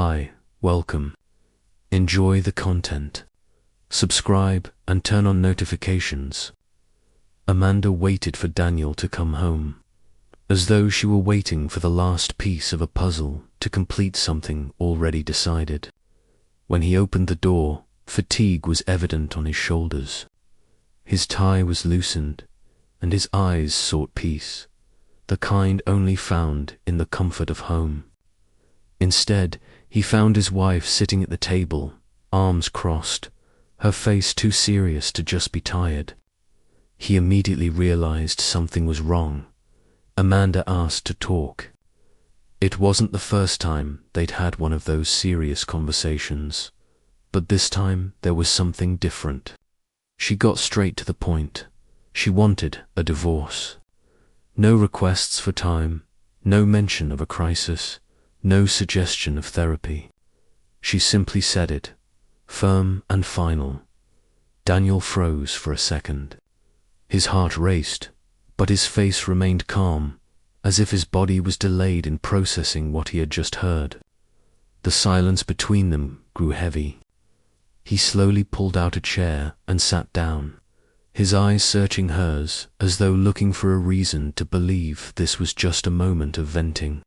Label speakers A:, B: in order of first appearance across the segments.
A: Hi, welcome. Enjoy the content. Subscribe and turn on notifications. Amanda waited for Daniel to come home, as though she were waiting for the last piece of a puzzle to complete something already decided. When he opened the door, fatigue was evident on his shoulders. His tie was loosened, and his eyes sought peace, the kind only found in the comfort of home. Instead, he found his wife sitting at the table, arms crossed, her face too serious to just be tired. He immediately realized something was wrong. Amanda asked to talk. It wasn't the first time they'd had one of those serious conversations, but this time there was something different. She got straight to the point. She wanted a divorce. No requests for time, no mention of a crisis, no suggestion of therapy. She simply said it, firm and final. Daniel froze for a second. His heart raced, but his face remained calm, as if his body was delayed in processing what he had just heard. The silence between them grew heavy. He slowly pulled out a chair and sat down, his eyes searching hers as though looking for a reason to believe this was just a moment of venting.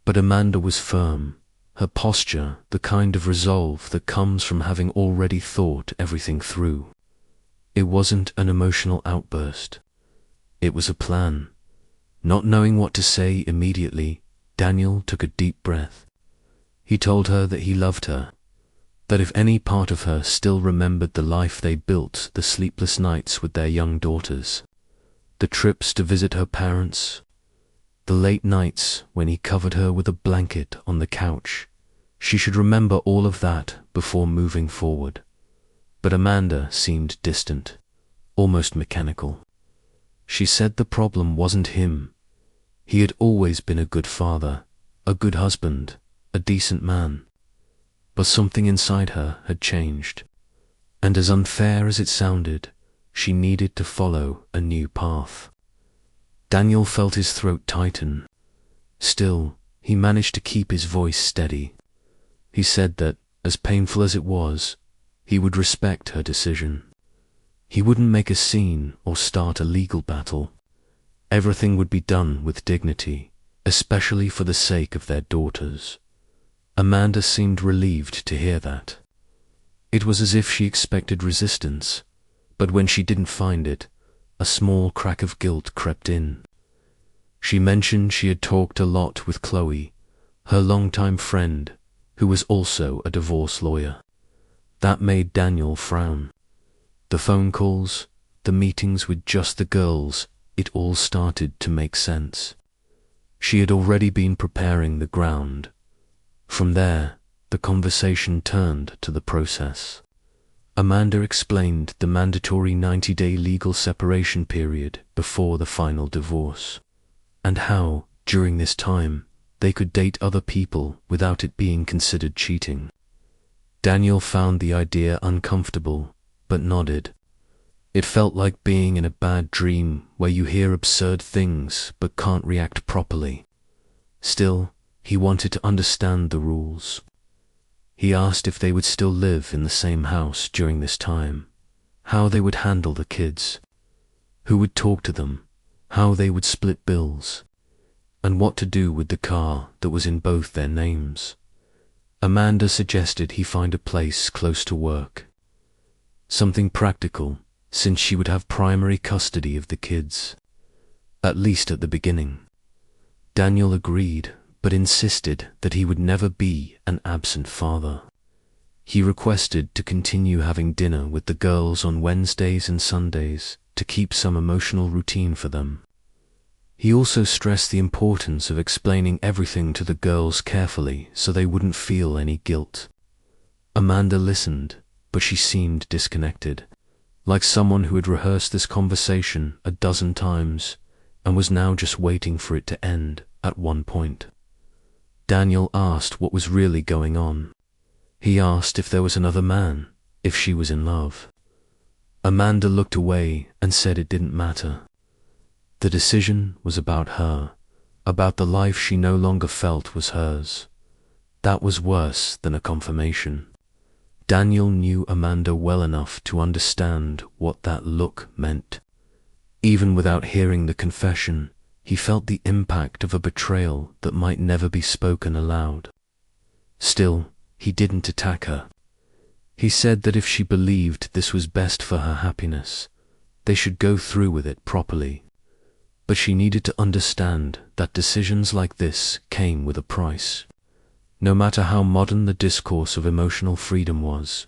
A: But Amanda was firm, her posture the kind of resolve that comes from having already thought everything through. It wasn't an emotional outburst. It was a plan. Not knowing what to say immediately, Daniel took a deep breath. He told her that he loved her, that if any part of her still remembered the life they built, the sleepless nights with their young daughters, the trips to visit her parents, the late nights when he covered her with a blanket on the couch, she should remember all of that before moving forward. But Amanda seemed distant, almost mechanical. She said the problem wasn't him. He had always been a good father, a good husband, a decent man. But something inside her had changed, and as unfair as it sounded, she needed to follow a new path. Daniel felt his throat tighten. Still, he managed to keep his voice steady. He said that, as painful as it was, he would respect her decision. He wouldn't make a scene or start a legal battle. Everything would be done with dignity, especially for the sake of their daughters. Amanda seemed relieved to hear that. It was as if she expected resistance, but when she didn't find it, a small crack of guilt crept in. She mentioned she had talked a lot with Chloe, her longtime friend, who was also a divorce lawyer. That made Daniel frown. The phone calls, the meetings with just the girls, it all started to make sense. She had already been preparing the ground. From there, the conversation turned to the process. Amanda explained the mandatory 90-day legal separation period before the final divorce, and how, during this time, they could date other people without it being considered cheating. Daniel found the idea uncomfortable, but nodded. It felt like being in a bad dream where you hear absurd things but can't react properly. Still, he wanted to understand the rules. He asked if they would still live in the same house during this time, how they would handle the kids, who would talk to them, how they would split bills, and what to do with the car that was in both their names. Amanda suggested he find a place close to work. Something practical, since she would have primary custody of the kids, at least at the beginning. Daniel agreed, but insisted that he would never be an absent father. He requested to continue having dinner with the girls on Wednesdays and Sundays to keep some emotional routine for them. He also stressed the importance of explaining everything to the girls carefully so they wouldn't feel any guilt. Amanda listened, but she seemed disconnected, like someone who had rehearsed this conversation a dozen times and was now just waiting for it to end at one point. Daniel asked what was really going on. He asked if there was another man, if she was in love. Amanda looked away and said it didn't matter. The decision was about her, about the life she no longer felt was hers. That was worse than a confirmation. Daniel knew Amanda well enough to understand what that look meant. Even without hearing the confession, he felt the impact of a betrayal that might never be spoken aloud. Still, he didn't attack her. He said that if she believed this was best for her happiness, they should go through with it properly. But she needed to understand that decisions like this came with a price, no matter how modern the discourse of emotional freedom was.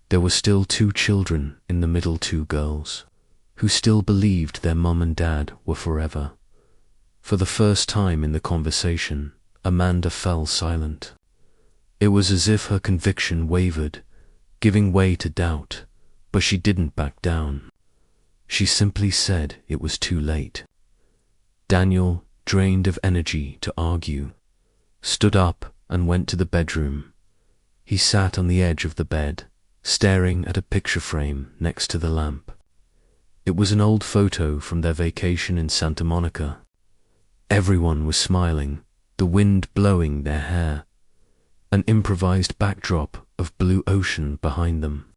A: There were still 2 children in the middle, 2 girls, who still believed their mum and dad were forever. For the first time in the conversation, Amanda fell silent. It was as if her conviction wavered, giving way to doubt, but she didn't back down. She simply said it was too late. Daniel, drained of energy to argue, stood up and went to the bedroom. He sat on the edge of the bed, staring at a picture frame next to the lamp. It was an old photo from their vacation in Santa Monica. Everyone was smiling, the wind blowing their hair, an improvised backdrop of blue ocean behind them.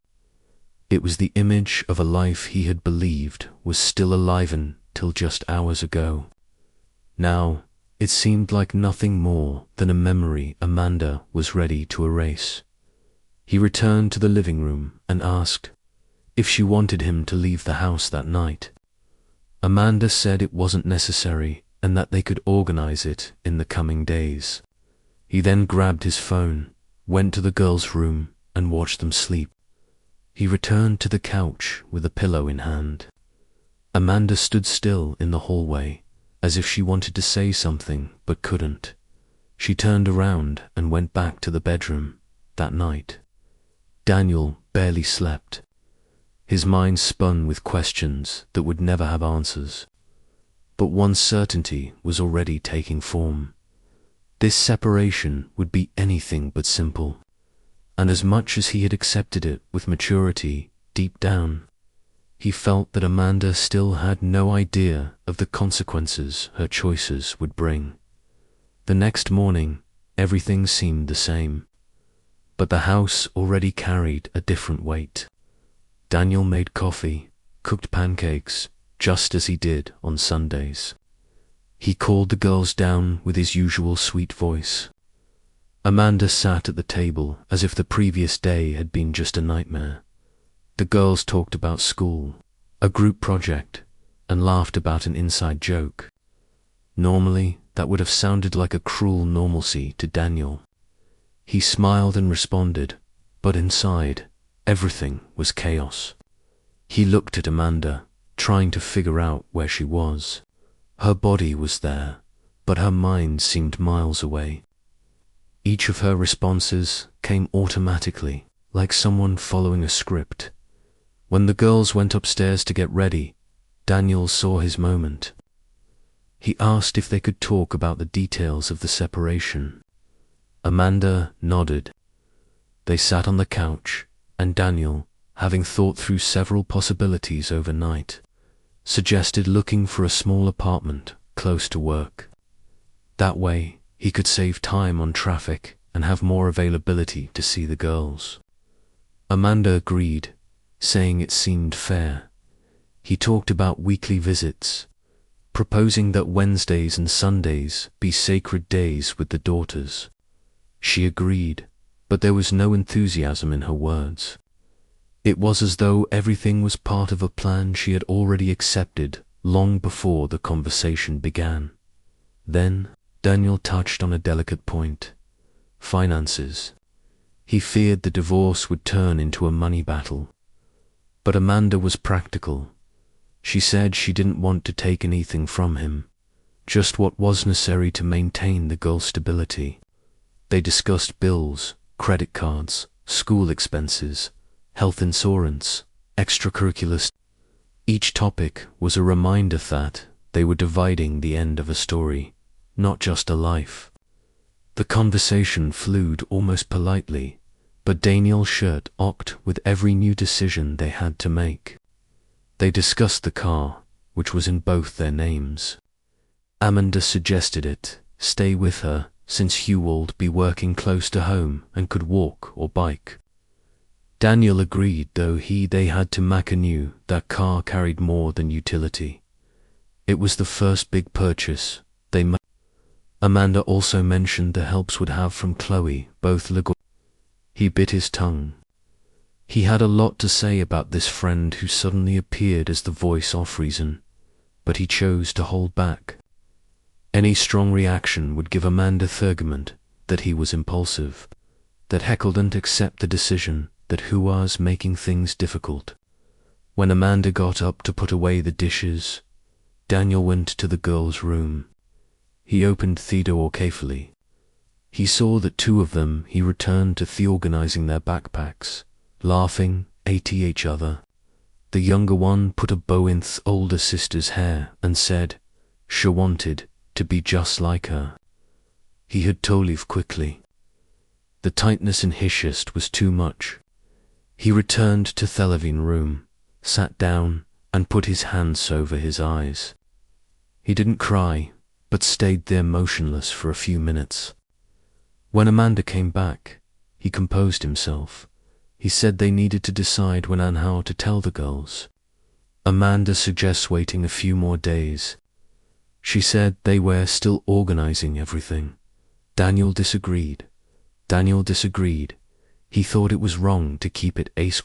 A: It was the image of a life he had believed was still alive till just hours ago. Now, it seemed like nothing more than a memory Amanda was ready to erase. He returned to the living room and asked if she wanted him to leave the house that night. Amanda said it wasn't necessary and that they could organize it in the coming days. He then grabbed his phone, went to the girls' room, and watched them sleep. He returned to the couch with a pillow in hand. Amanda stood still in the hallway, as if she wanted to say something but couldn't. She turned around and went back to the bedroom. That night, Daniel barely slept. His mind spun with questions that would never have answers. But one certainty was already taking form. This separation would be anything but simple. And as much as he had accepted it with maturity, deep down, he felt that Amanda still had no idea of the consequences her choices would bring. The next morning, everything seemed the same, but the house already carried a different weight. Daniel made coffee, cooked pancakes, just as he did on Sundays. He called the girls down with his usual sweet voice. Amanda sat at the table as if the previous day had been just a nightmare. The girls talked about school, a group project, and laughed about an inside joke. Normally, that would have sounded like a cruel normalcy to Daniel. He smiled and responded, but inside, everything was chaos. He looked at Amanda, trying to figure out where she was. Her body was there, but her mind seemed miles away. Each of her responses came automatically, like someone following a script. When the girls went upstairs to get ready, Daniel saw his moment. He asked if they could talk about the details of the separation. Amanda nodded. They sat on the couch, and Daniel, having thought through several possibilities overnight, suggested looking for a small apartment close to work. That way, he could save time on traffic and have more availability to see the girls. Amanda agreed, saying it seemed fair. He talked about weekly visits, proposing that Wednesdays and Sundays be sacred days with the daughters. She agreed, but there was no enthusiasm in her words. It was as though everything was part of a plan she had already accepted long before the conversation began. Then, Daniel touched on a delicate point: finances. He feared the divorce would turn into a money battle. But Amanda was practical. She said she didn't want to take anything from him, just what was necessary to maintain the girl's stability. They discussed bills, credit cards, school expenses, health insurance, extracurriculars. Each topic was a reminder that they were dividing the end of a story, not just a life. The conversation flowed almost politely, but Daniel's shirt ached with every new decision they had to make. They discussed the car, which was in both their names. Amanda suggested it stay with her since Hewald be working close to home and could walk or bike. Daniel agreed, though they had to make anew that car carried more than utility. It was the first big purchase they made. Amanda also mentioned the helps would have from Chloe, both legal. He bit his tongue. He had a lot to say about this friend who suddenly appeared as the voice of reason, but he chose to hold back. Any strong reaction would give Amanda the argument that he was impulsive, that Heckle didn't accept the decision, that who was making things difficult. When Amanda got up to put away the dishes, Daniel went to the girls' room. He opened the door carefully. He saw that two of them. He returned to organizing their backpacks, laughing at each other. The younger one put a bow in the older sister's hair and said she wanted to be just like her. He had to leave quickly. The tightness in his chest was too much. He returned to the living room, sat down, and put his hands over his eyes. He didn't cry, but stayed there motionless for a few minutes. When Amanda came back, he composed himself. He said they needed to decide when and how to tell the girls. Amanda suggests waiting a few more days. She said they were still organizing everything. Daniel disagreed. He thought it was wrong to keep it ace.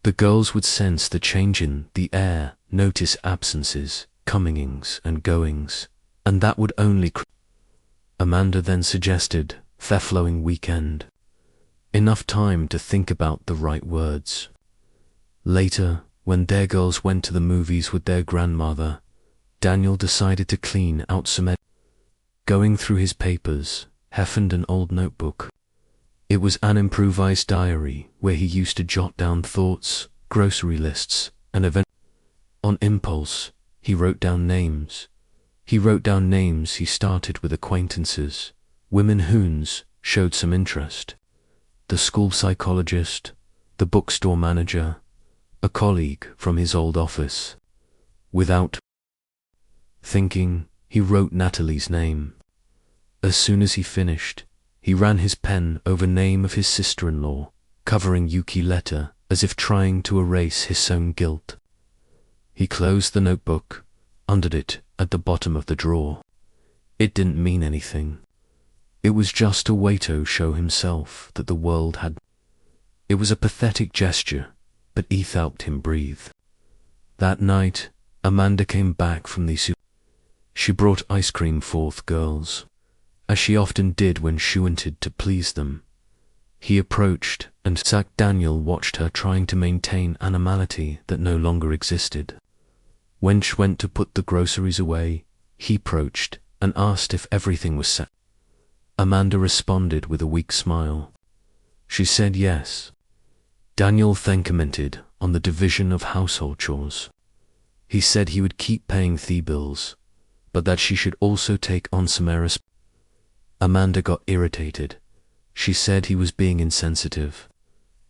A: The girls would sense the change in the air, notice absences, comings and goings, and that would only Amanda then suggested the following weekend. Enough time to think about the right words. Later, when their girls went to the movies with their grandmother, Daniel decided to clean out some. Going through his papers, he found an old notebook. It was an improvised diary where he used to jot down thoughts, grocery lists, and events. On impulse, he wrote down names. He started with acquaintances, women whose showed some interest. The school psychologist, the bookstore manager, a colleague from his old office. Without thinking, he wrote Natalie's name. As soon as he finished, he ran his pen over name of his sister-in-law, covering Yuki letter as if trying to erase his own guilt. He closed the notebook, undid it at the bottom of the drawer. It didn't mean anything. It was just a way to show himself that the world had. It was a pathetic gesture, but it helped him breathe. That night, Amanda came back from the soup. She brought ice cream for the girls, as she often did when she wanted to please them. He approached, and Daniel watched her trying to maintain animality that no longer existed. When she went to put the groceries away, he approached and asked if everything was set. Amanda responded with a weak smile. She said yes. Daniel then commented on the division of household chores. He said he would keep paying the bills, but that she should also take on some responsibility. Amanda got irritated. She said he was being insensitive.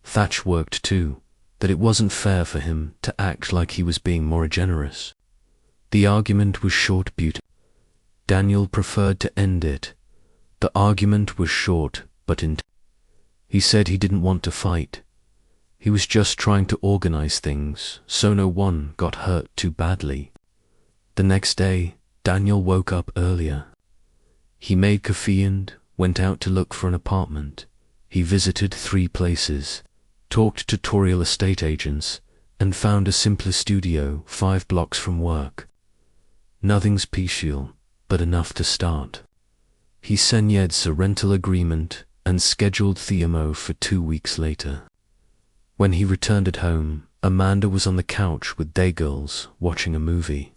A: Thatch worked too, that it wasn't fair for him to act like he was being more generous. The argument was short but Daniel preferred to end it. The argument was short but intense. He said he didn't want to fight. He was just trying to organize things so no one got hurt too badly. The next day, Daniel woke up earlier. He made coffee and went out to look for an apartment. He visited 3 places, talked to real estate agents, and found a simpler studio 5 blocks from work. Nothing's peaceful, but enough to start. He signed a rental agreement and scheduled the MO for 2 weeks later. When he returned at home, Amanda was on the couch with day girls watching a movie.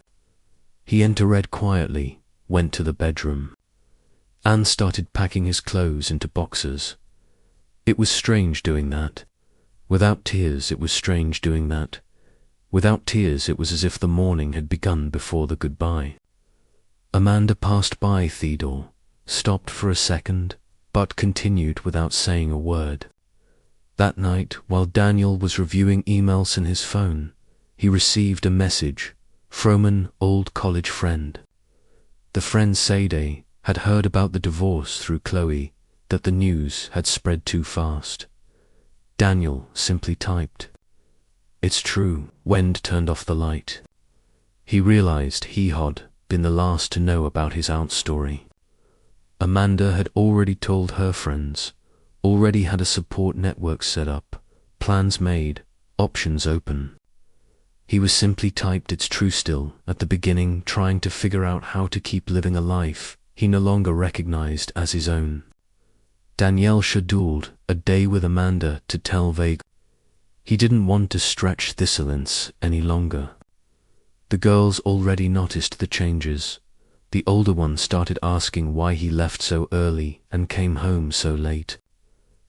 A: He entered quietly, went to the bedroom. Anne started packing his clothes into boxes. It was strange doing that. Without tears, it was strange doing that. Without tears, it was as if the morning had begun before the goodbye. Amanda passed by Theodore, stopped for a second, but continued without saying a word. That night, while Daniel was reviewing emails in his phone, he received a message from an old college friend. The friend said he had heard about the divorce through Chloe, that the news had spread too fast. Daniel simply typed, "It's true." Wend turned off the light. He realized he had been the last to know about his aunt's story. Amanda had already told her friends, already had a support network set up, plans made, options open. He was simply typed "It's true" still, at the beginning, trying to figure out how to keep living a life he no longer recognized as his own. Danielle scheduled a day with Amanda to tell vague. He didn't want to stretch this silence any longer. The girls already noticed the changes. The older one started asking why he left so early and came home so late.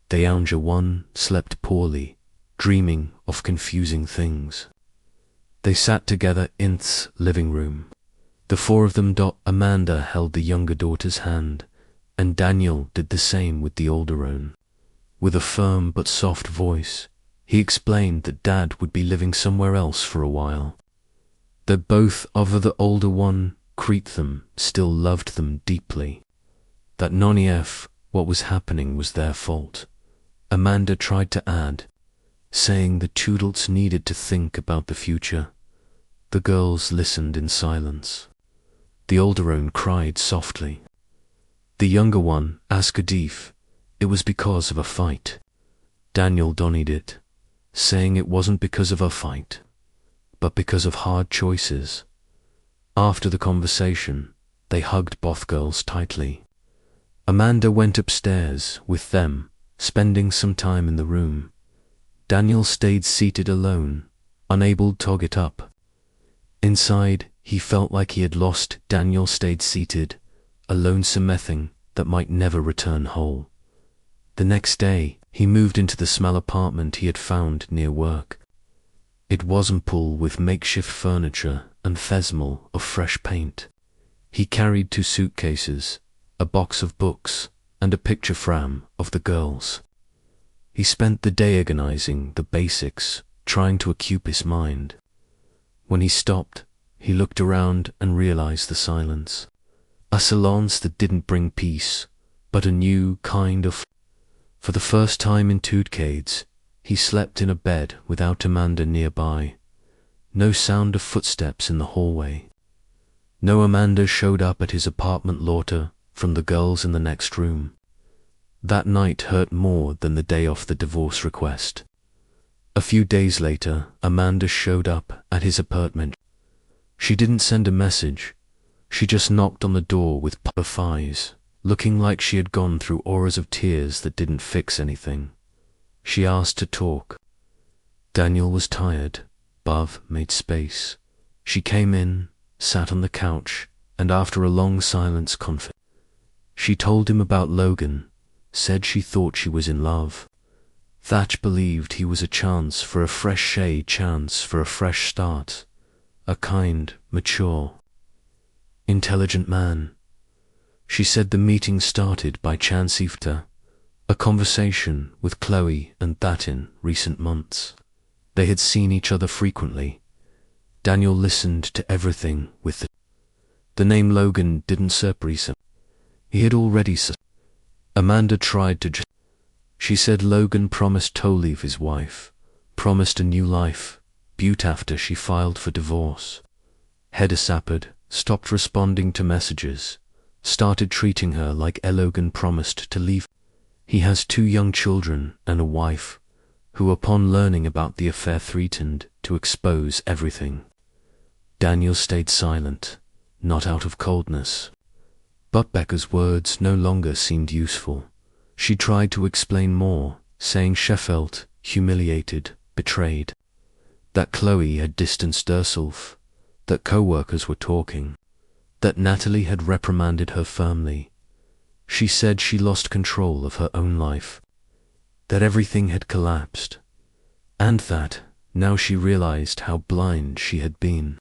A: The younger one slept poorly, dreaming of confusing things. They sat together in the living room. The four of them. Amanda held the younger daughter's hand, and Daniel did the same with the older one. With a firm but soft voice, he explained that Dad would be living somewhere else for a while. That both of the older one greet them, still loved them deeply. That none of what was happening was their fault. Amanda tried to add, saying the Toodles needed to think about the future. The girls listened in silence. The older one cried softly. The younger one asked Adif, it was because of a fight. Daniel denied it, saying it wasn't because of a fight, but because of hard choices. After the conversation, they hugged both girls tightly. Amanda went upstairs with them, spending some time in the room. Daniel stayed seated alone, unable to get up. Inside, he felt like he had lost. Daniel stayed seated, a lonesome thing that might never return whole. The next day, he moved into the small apartment he had found near work. It wasn't full with makeshift furniture and thesmal of fresh paint. He carried 2 suitcases, a box of books, and a picture frame of the girls. He spent the day organizing the basics, trying to occupy his mind. When he stopped, he looked around and realized the silence. A silence that didn't bring peace, but a new kind of. For the first time in 2 decades, he slept in a bed without Amanda nearby. No sound of footsteps in the hallway. No Amanda showed up at his apartment later from the girls in the next room. That night hurt more than the day of the divorce request. A few days later, Amanda showed up at his apartment. She didn't send a message. She just knocked on the door with puff eyes, looking like she had gone through auras of tears that didn't fix anything. She asked to talk. Daniel was tired. Bav made space. She came in, sat on the couch, and after a long silence she told him about Logan, said she thought she was in love. Thatch believed he was a chance for a fresh start, a kind, mature, intelligent man. She said the meeting started by chance after a conversation with Chloe and that in recent months. They had seen each other frequently. Daniel listened to everything with the name Logan didn't surprise him. He had already Amanda tried to She said Logan promised to leave his wife, promised a new life, but after she filed for divorce. Hedda sappered, stopped responding to messages, started treating her like Logan promised to leave. He has 2 young children and a wife, who upon learning about the affair threatened to expose everything. Daniel stayed silent, not out of coldness. But Becca's words no longer seemed useful. She tried to explain more, saying she felt humiliated, betrayed. That Chloe had distanced herself, that co-workers were talking, that Natalie had reprimanded her firmly. She said she lost control of her own life, that everything had collapsed, and that now she realized how blind she had been.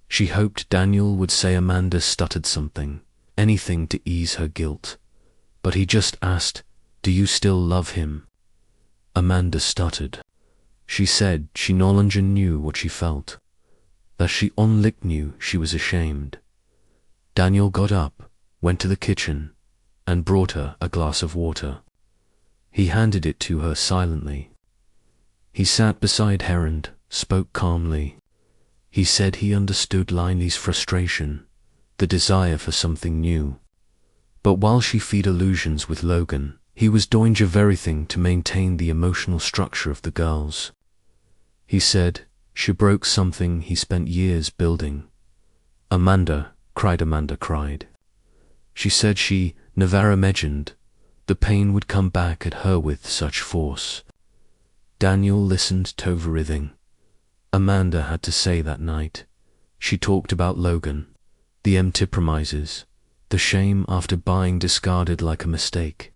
A: She hoped Daniel would say Amanda stuttered something, anything to ease her guilt, but he just asked, "Do you still love him?" Amanda stuttered. She said she no longer knew what she felt, that she only knew she was ashamed. Daniel got up, went to the kitchen, and brought her a glass of water. He handed it to her silently. He sat beside her and spoke calmly. He said he understood Linley's frustration, the desire for something new. But while she feed illusions with Logan, he was doing everything to maintain the emotional structure of the girls. He said she broke something he spent years building. Amanda cried. She said she never imagined the pain would come back at her with such force. Daniel listened to everything Amanda had to say that night. She talked about Logan, the empty promises, the shame after buying discarded like a mistake.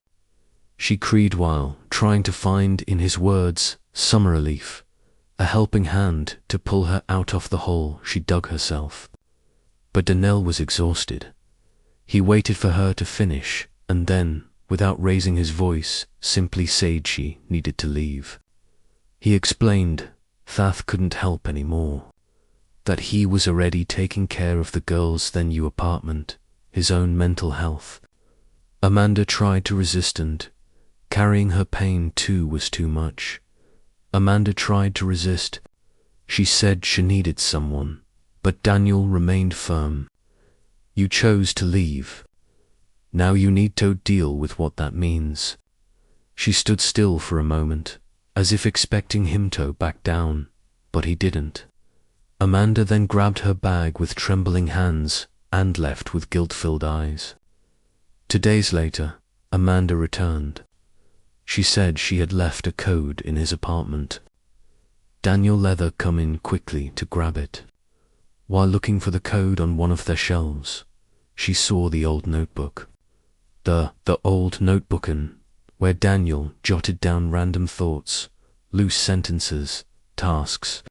A: She cried while trying to find in his words some relief, a helping hand to pull her out of the hole she dug herself. But Daniel was exhausted. He waited for her to finish and then, without raising his voice, simply said she needed to leave. He explained Thath couldn't help anymore, that he was already taking care of the girls' then new apartment, his own mental health. Amanda tried to resist and carrying her pain too was too much. Amanda tried to resist. She said she needed someone, but Daniel remained firm. You chose to leave. Now you need to deal with what that means. She stood still for a moment, as if expecting him to back down, but he didn't. Amanda then grabbed her bag with trembling hands and left with guilt-filled eyes. 2 days later, Amanda returned. She said she had left a code in his apartment. Daniel let her come in quickly to grab it. While looking for the code on one of their shelves, she saw the old notebook. The old notebook where Daniel jotted down random thoughts, loose sentences, tasks.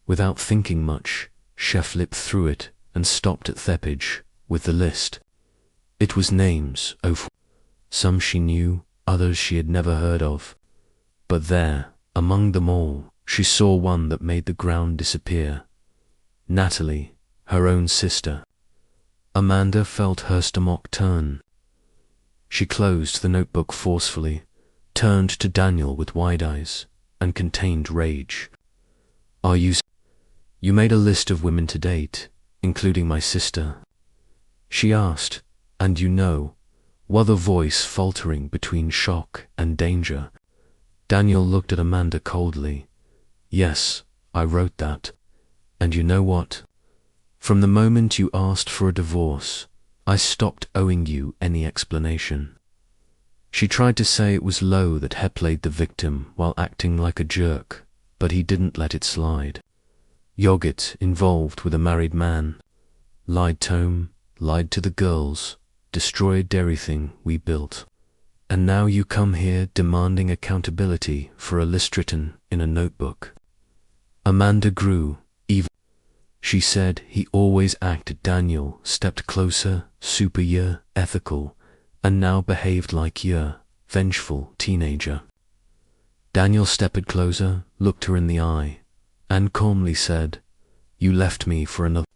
A: Without thinking much, she flipped through it and stopped at the page with the list. It was names of some she knew, others she had never heard of. But there, among them all, she saw one that made the ground disappear. Natalie, her own sister. Amanda felt her stomach turn. She closed the notebook forcefully, turned to Daniel with wide eyes, and contained rage. You made a list of women to date, including my sister? She asked, and with a voice faltering between shock and danger. Daniel looked at Amanda coldly. Yes, I wrote that. And you know what? From the moment you asked for a divorce, I stopped owing you any explanation. She tried to say it was Lo that had played the victim while acting like a jerk, but he didn't let it slide. You get involved with a married man, lied to him, lied to the girls, destroyed everything we built. And now you come here demanding accountability for a list written in a notebook. Amanda grew evil. She said he always acted. Daniel stepped closer, super ethical, and now behaved like vengeful teenager. Daniel stepped closer, looked her in the eye, and calmly said, You left me for another,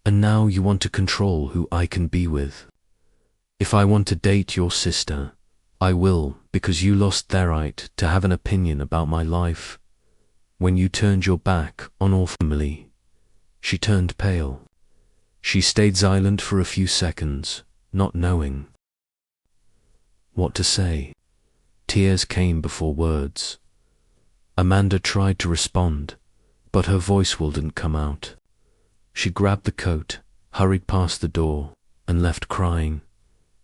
A: and now you want to control who I can be with. If I want to date your sister, I will, because you lost the right to have an opinion about my life. When you turned your back on our family. She turned pale. She stayed silent for a few seconds, not knowing what to say. Tears came before words. Amanda tried to respond, but her voice wouldn't come out. She grabbed the coat, hurried past the door, and left crying.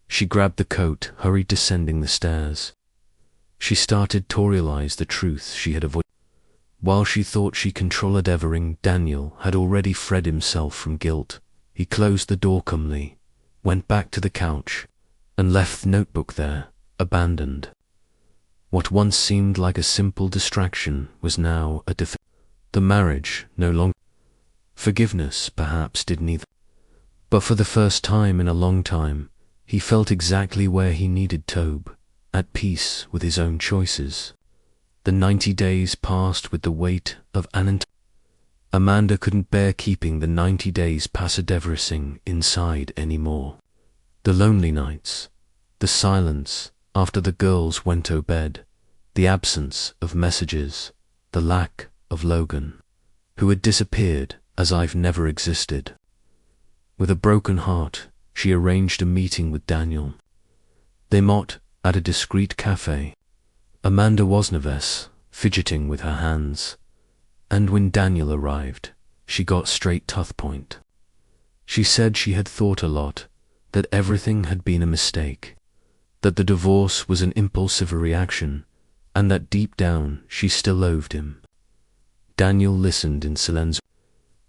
A: She grabbed the coat, hurried descending the stairs. She started to realize the truth she had avoided. While she thought she controlled everything, Daniel had already freed himself from guilt. He closed the door calmly, went back to the couch, and left the notebook there, abandoned. What once seemed like a simple distraction was now a The marriage no longer. Forgiveness perhaps did neither. But for the first time in a long time, he felt exactly where he needed Tobe, at peace with his own choices. The 90 days passed with the weight of Amanda couldn't bear keeping the 90 days past everything inside anymore. The lonely nights, the silence after the girls went to bed, the absence of messages, the lack of Logan, who had disappeared as I've never existed. With a broken heart, she arranged a meeting with Daniel. They met at a discreet cafe. Amanda was nervous, fidgeting with her hands, and when Daniel arrived, she got straight to the point. She said she had thought a lot, that everything had been a mistake, that the divorce was an impulsive reaction, and that deep down she still loved him. Daniel listened in silence.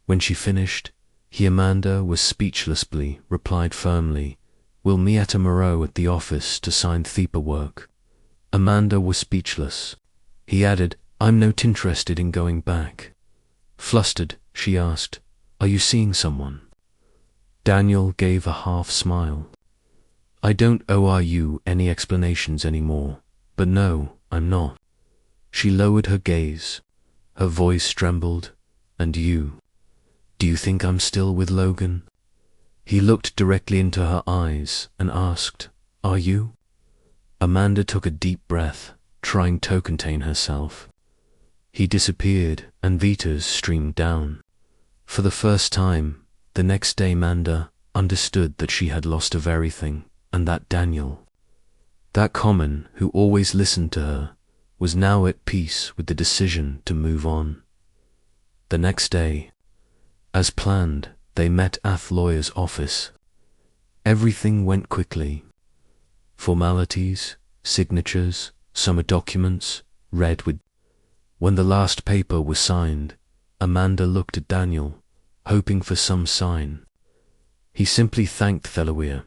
A: When she finished, Amanda was speechlessly replied firmly, "We'll meet tomorrow at the office to sign the paperwork." Amanda was speechless. He added, "I'm not interested in going back." Flustered, she asked, "Are you seeing someone?" Daniel gave a half smile. "I don't owe you any explanations anymore, but no, I'm not." She lowered her gaze. Her voice trembled. "And you? Do you think I'm still with Logan?" He looked directly into her eyes and asked, "Are you?" Amanda took a deep breath, trying to contain herself. He disappeared and tears streamed down. For the first time, the next day Amanda understood that she had lost everything, and that Daniel, that Common who always listened to her, was now at peace with the decision to move on. The next day, as planned, they met at the lawyer's office. Everything went quickly. Formalities, signatures, summer documents, read with. When the last paper was signed, Amanda looked at Daniel, hoping for some sign. He simply thanked the lawyer,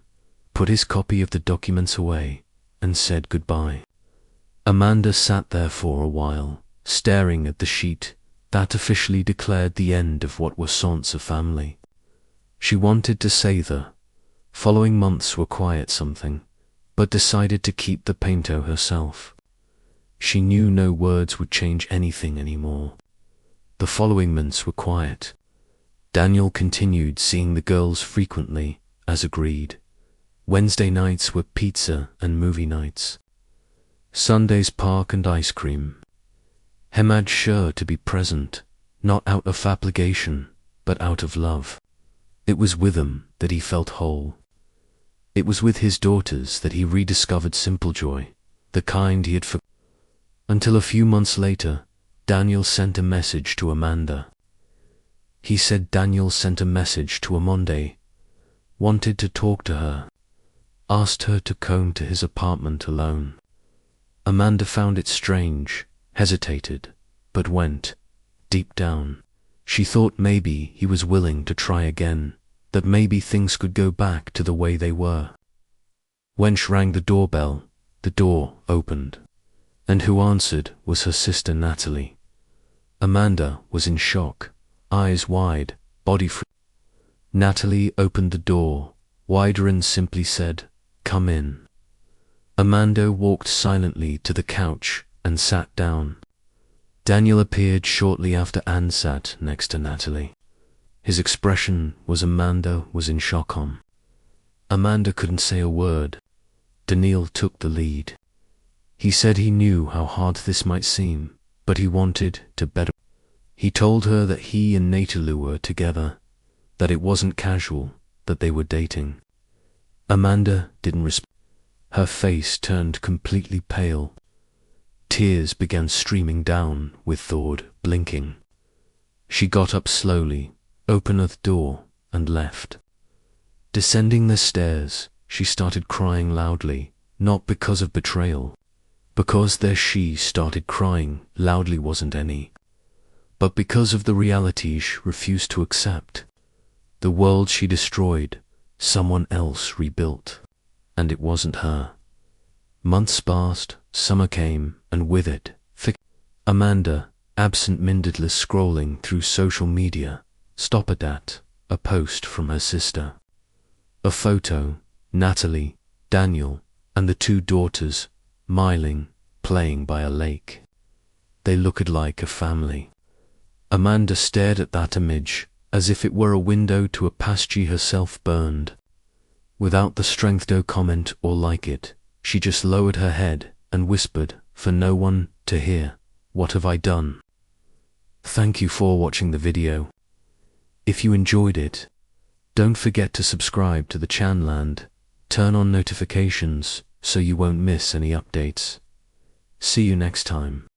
A: put his copy of the documents away, and said goodbye. Amanda sat there for a while, staring at the sheet that officially declared the end of what was once a family. She wanted to say the following months were quiet something, but decided to keep the pain to herself. She knew no words would change anything anymore. The following months were quiet. Daniel continued seeing the girls frequently, as agreed. Wednesday nights were pizza and movie nights. Sundays park and ice cream. He made sure to be present, not out of obligation, but out of love. It was with them that he felt whole. It was with his daughters that he rediscovered simple joy, the kind he had forgotten. Until a few months later, Daniel sent a message to Amanda. He said Daniel sent a message to Amanda, wanted to talk to her, asked her to come to his apartment alone. Amanda found it strange, hesitated, but went. Deep down, she thought maybe he was willing to try again, that maybe things could go back to the way they were. When she rang the doorbell, the door opened, and who answered was her sister Natalie. Amanda was in shock, eyes wide, body free. Natalie opened the door wider and simply said, "Come in." Amanda walked silently to the couch and sat down. Daniel appeared shortly after and sat next to Natalie. His expression was Amanda was in shock on. Amanda couldn't say a word. Daniel took the lead. He said he knew how hard this might seem, but he wanted to better. He told her that he and Natalie were together, that it wasn't casual, that they were dating. Amanda didn't respond. Her face turned completely pale. Tears began streaming down with thought blinking. She got up slowly, opened the door, and left. Descending the stairs, she started crying loudly, not because of betrayal, because there she started crying loudly wasn't any, but because of the reality she refused to accept. The world she destroyed, someone else rebuilt, and it wasn't her. Months passed, summer came, and with it, Amanda, absent-mindedly scrolling through social media, stopped at a post from her sister. A photo, Natalie, Daniel, and the two daughters, smiling, playing by a lake. They looked like a family. Amanda stared at that image as if it were a window to a past she herself burned. Without the strength to comment or like it, she just lowered her head and whispered, for no one to hear, "What have I done?" Thank you for watching the video. If you enjoyed it, don't forget to subscribe to the channel and turn on notifications so you won't miss any updates. See you next time.